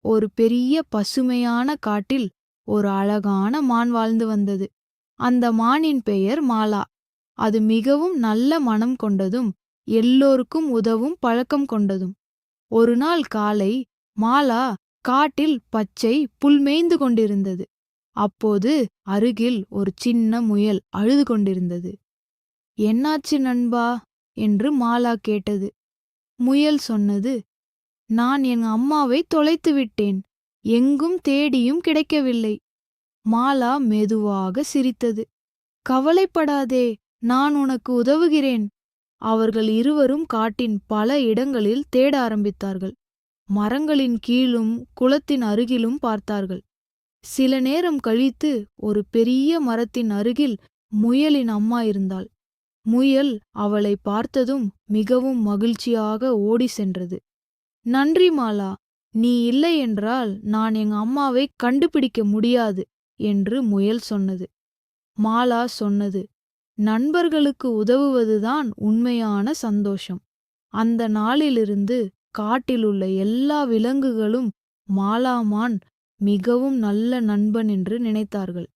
ஒரு பெரிய பசுமையான காட்டில் ஒரு அழகான மான் வாழ்ந்து வந்தது. அந்த மானின் பெயர் மாலா. அது மிகவும் நல்ல மனம் கொண்டதும் எல்லோருக்கும் உதவும் பழக்கம் கொண்டதும். ஒரு நாள் காலை மாலா காட்டில் பச்சை புல் மேய்ந்து கொண்டிருந்தது. அப்போது அருகில் ஒரு சின்ன முயல் அழுது கொண்டிருந்தது. என்னாச்சு நண்பா என்று மாலா கேட்டது. முயல் சொன்னது, நான் என் அம்மாவை தொலைத்து விட்டேன். எங்கும் தேடியும் கிடைக்கவில்லை. மாலா மெதுவாக சிரித்தது. கவலைப்படாதே, நான் உனக்கு உதவுகிறேன். அவர்கள் இருவரும் காட்டின் பல இடங்களில் தேட ஆரம்பித்தார்கள். மரங்களின் கீழும் குளத்தின் அருகிலும் பார்த்தார்கள். சில நேரம் கழித்து ஒரு பெரிய மரத்தின் அருகில் முயலின் அம்மா இருந்தாள். முயல் அவளை பார்த்ததும் மிகவும் மகிழ்ச்சியாக ஓடி சென்றது. நன்றி மாலா, நீ இல்லை என்றால் நான் எங்க அம்மாவை கண்டுபிடிக்க முடியாது என்று முயல் சொன்னது. மாலா சொன்னது, நண்பர்களுக்கு உதவுவதுதான் உண்மையான சந்தோஷம். அந்த நாளிலிருந்து காட்டிலுள்ள எல்லா விலங்குகளும் மாலாமான் மிகவும் நல்ல நண்பன் என்று நினைத்தார்கள்.